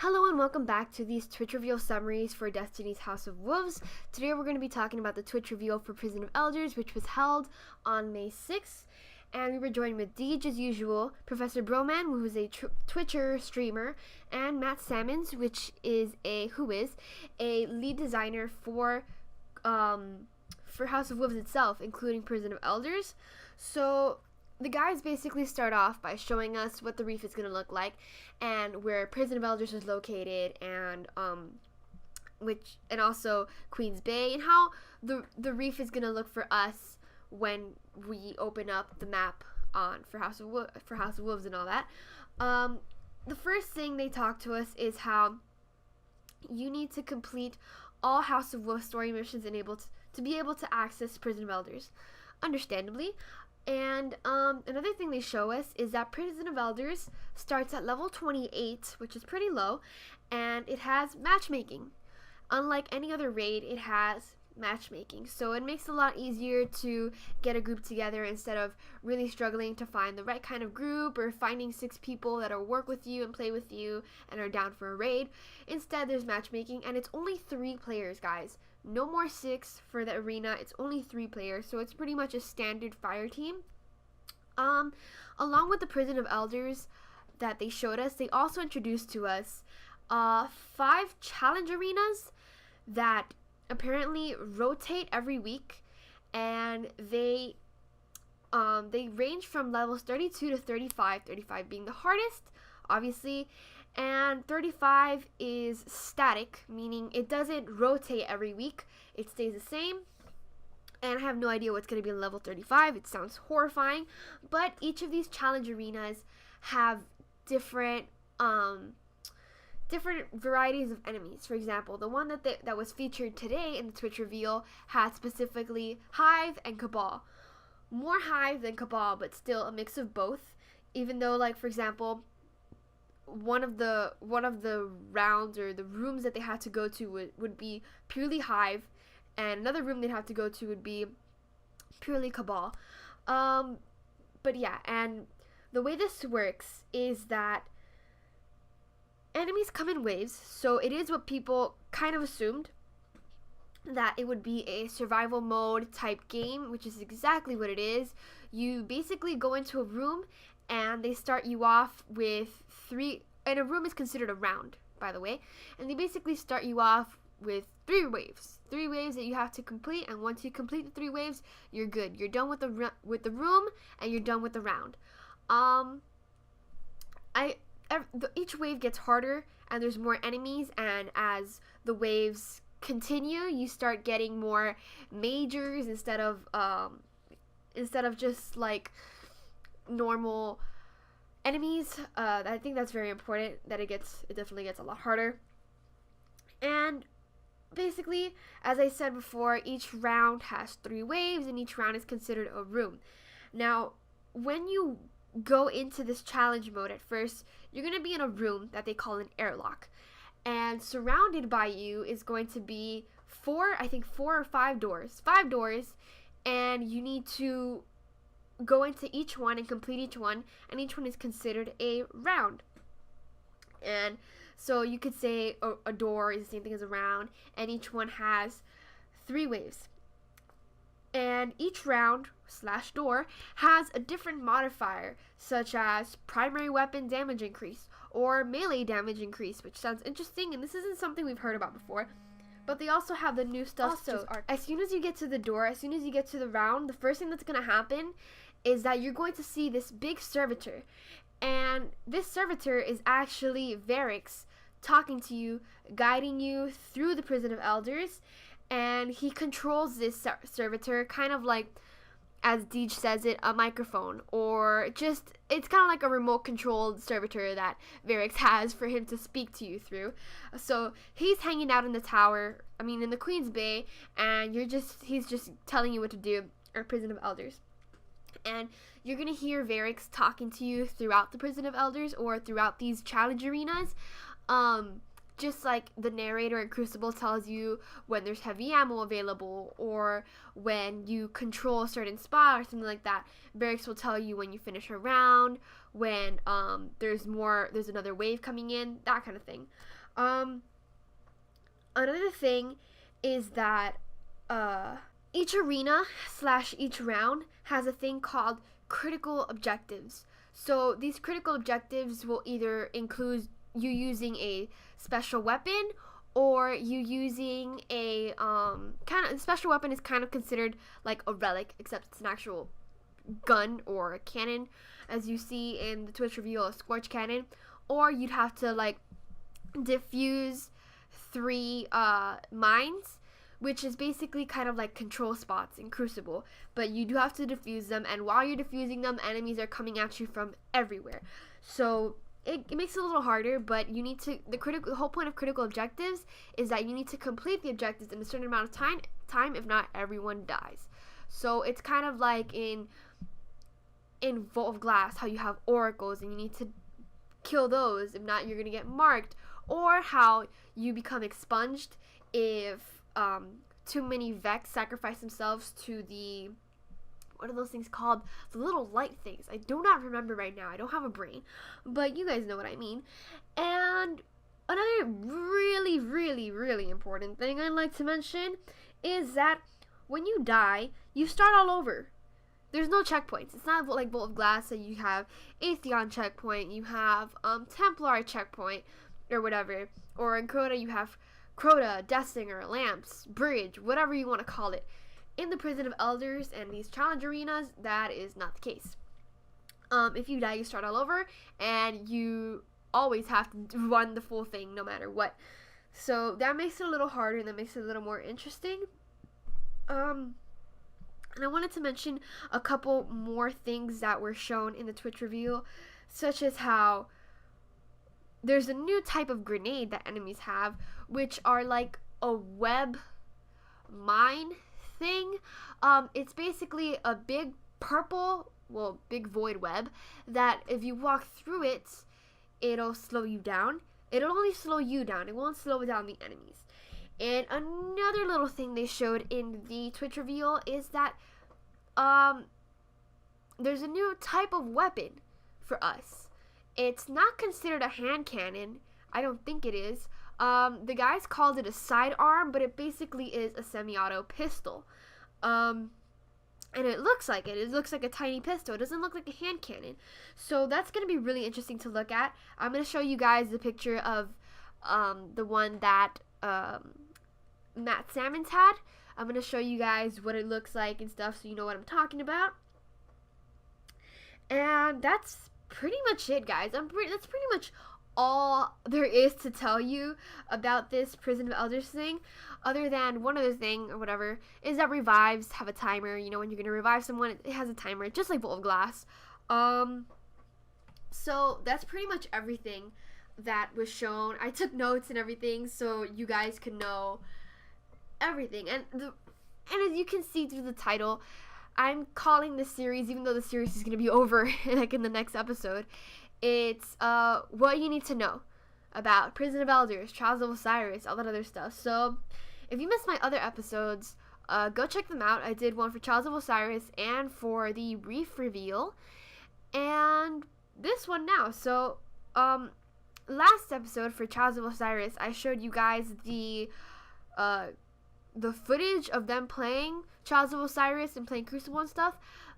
Hello and welcome back to these Twitch reveal summaries for Destiny's House of Wolves. Today we're going to be talking about the Twitch reveal for Prison of Elders, which was held on May 6th. And we were joined with Deej as usual, Professor Broman, who is a Twitcher streamer, and Matt Sammons, who is a lead designer for House of Wolves itself, including Prison of Elders. So the guys basically start off by showing us what the reef is going to look like and where Prison of Elders is located, and also Queen's Bay, and how the reef is going to look for us when we open up the map for House of Wolves and all that. The first thing they talk to us is how you need to complete all House of Wolves story missions and to be able to access Prison of Elders, understandably. And another thing they show us is that Prison of Elders starts at level 28, which is pretty low, and it has matchmaking. Unlike any other raid, it has matchmaking, so it makes it a lot easier to get a group together instead of really struggling to find the right kind of group or finding 6 people that'll work with you and play with you and are down for a raid. Instead, there's matchmaking, and it's only 3 players, guys. No more 6 for the arena. It's only 3 players, so it's pretty much a standard fire team. Along with the Prison of Elders that they showed us, they also introduced to us 5 challenge arenas that apparently rotate every week, and they range from levels 32 to 35, 35 being the hardest, obviously, and 35 is static, meaning it doesn't rotate every week, it stays the same. And I have no idea what's going to be in level 35. It sounds horrifying, but each of these challenge arenas have different varieties of enemies. For example, the one that was featured today in the Twitch reveal had specifically Hive and Cabal. More Hive than Cabal, but still a mix of both. Even though, like, for example, one of the rounds or the rooms that they had to go to would be purely Hive, and another room they'd have to go to would be purely Cabal. But yeah, and the way this works is that enemies come in waves, so it is what people kind of assumed, that it would be a survival mode type game, which is exactly what it is. You basically go into a room and they start you off with 3, and a room is considered a round, by the way, and they basically start you off with 3 waves that you have to complete, and once you complete the 3 waves, you're good. You're done with the room, and you're done with the round. Each wave gets harder, and there's more enemies, and as the waves continue, you start getting more majors instead of just like normal enemies. I think that's very important, that it definitely gets a lot harder. And basically, as I said before, each round has 3 waves, and each round is considered a room. Now, when you go into this challenge mode, at first you're going to be in a room that they call an airlock, and surrounded by you is going to be 4 or 5 doors, and you need to go into each one and complete each one, and each one is considered a round. And so you could say a door is the same thing as a round, and each one has 3 waves. And each round / door has a different modifier, such as primary weapon damage increase or melee damage increase, which sounds interesting, and this isn't something we've heard about before. But they also have the new stuff. Also, as soon as you get to the door, as soon as you get to the round, the first thing that's going to happen is that you're going to see this big servitor. And this servitor is actually Varix talking to you, guiding you through the Prison of Elders, and he controls this servitor kind of like, as Deej says it, a microphone, or just, it's kind of like a remote controlled servitor that Varix has for him to speak to you through. So he's hanging out in the tower, in the Queen's Bay, and he's just telling you what to do, or Prison of Elders. And you're going to hear Varix talking to you throughout the Prison of Elders or throughout these challenge arenas. just like the narrator in Crucible tells you when there's heavy ammo available, or when you control a certain spot or something like that. Barracks will tell you when you finish a round, when there's another wave coming in, that kind of thing. Another thing is that each arena / each round has a thing called critical objectives. So these critical objectives will either include you using a special weapon, or you using a special weapon is kind of considered like a relic, except it's an actual gun or a cannon, as you see in the Twitch reveal, a Scorch Cannon. Or you'd have to like defuse 3 mines, which is basically kind of like control spots in Crucible, but you do have to defuse them, and while you're defusing them, enemies are coming at you from everywhere. So it makes it a little harder, but you need to, the whole point of critical objectives is that you need to complete the objectives in a certain amount of time, if not everyone dies. So it's kind of like in Vault of Glass, how you have oracles and you need to kill those, if not you're gonna get marked, or how you become expunged if too many Vex sacrifice themselves to the, what are those things called? The little light things. I do not remember right now. I don't have a brain, but you guys know what I mean. And another really, really, really important thing I'd like to mention is that when you die, you start all over. There's no checkpoints. It's not like Vault of Glass that you have Atheon checkpoint, you have Templar checkpoint, or whatever. Or in Crota, you have Crota, Deathsinger, Lamps, Bridge, whatever you want to call it. In the Prison of Elders and these challenge arenas, that is not the case. If you die, you start all over, and you always have to run the full thing no matter what. So that makes it a little harder, and that makes it a little more interesting. And I wanted to mention a couple more things that were shown in the Twitch reveal, such as how there's a new type of grenade that enemies have, which are like a web mine thing. It's basically a big big void web that if you walk through it, it'll slow you down. It'll only slow you down. It won't slow down the enemies. And another little thing they showed in the Twitch reveal is that there's a new type of weapon for us. It's not considered a hand cannon. I don't think it is. The guys called it a sidearm, but it basically is a semi-auto pistol. And it looks like it. It looks like a tiny pistol. It doesn't look like a hand cannon. So that's going to be really interesting to look at. I'm going to show you guys the picture of the one that Matt Salmons had. I'm going to show you guys what it looks like and stuff so you know what I'm talking about. And that's pretty much it, guys. That's pretty much all there is to tell you about this Prison of Elders thing, other than one other thing or whatever, is that revives have a timer. You know, when you're going to revive someone, it has a timer, just like Vault of Glass. So that's pretty much everything that was shown. I took notes and everything so you guys could know everything. And as you can see through the title, I'm calling this series, even though the series is going to be over like in the next episode, it's what you need to know about Prison of Elders, Trials of Osiris, all that other stuff. So if you missed my other episodes, go check them out. I did one for Trials of Osiris and for the Reef reveal, and this one now. So last episode for Trials of Osiris, I showed you guys the footage of them playing Trials of Osiris and playing Crucible and stuff.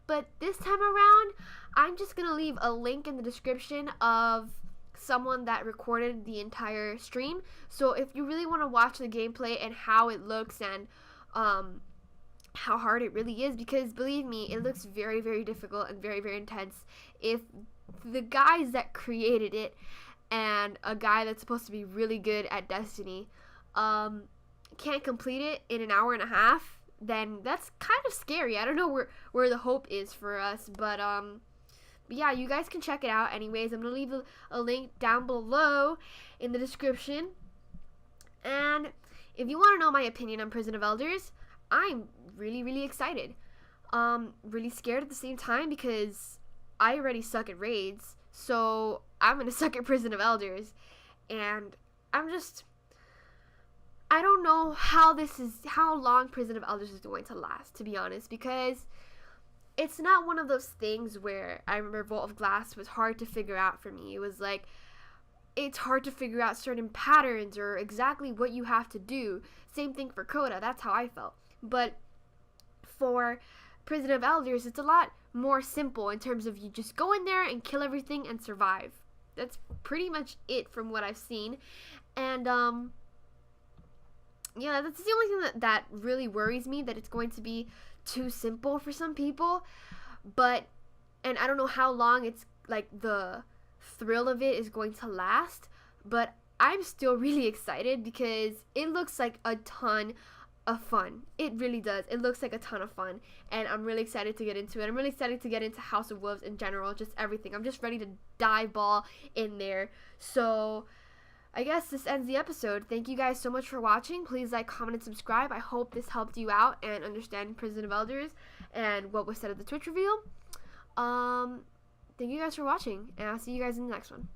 But this time around, I'm just going to leave a link in the description of someone that recorded the entire stream. So if you really want to watch the gameplay and how it looks and how hard it really is, because believe me, it looks very, very difficult and very, very intense. If the guys that created it and a guy that's supposed to be really good at Destiny can't complete it in an hour and a half, then that's kind of scary. I don't know where the hope is for us, but yeah, you guys can check it out anyways. I'm gonna leave a link down below in the description. And if you want to know my opinion on Prison of Elders, I'm really, really excited. Really scared at the same time, because I already suck at raids, so I'm gonna suck at Prison of Elders, and I'm just I don't know how long Prison of Elders is going to last, to be honest, because it's not one of those things where I remember Vault of Glass was hard to figure out for me. It was like, it's hard to figure out certain patterns or exactly what you have to do. Same thing for Coda, that's how I felt. But for Prison of Elders, it's a lot more simple in terms of you just go in there and kill everything and survive. That's pretty much it from what I've seen. And yeah, that's the only thing that really worries me, that it's going to be too simple for some people. But, and I don't know how long it's like the thrill of it is going to last, but I'm still really excited because it looks like a ton of fun. It really does. It looks like a ton of fun, and I'm really excited to get into it. I'm really excited to get into House of Wolves in general, just everything. I'm just ready to dive ball in there. So I guess this ends the episode. Thank you guys so much for watching. Please like, comment, and subscribe. I hope this helped you out and understand Prison of Elders and what was said at the Twitch reveal. Thank you guys for watching, and I'll see you guys in the next one.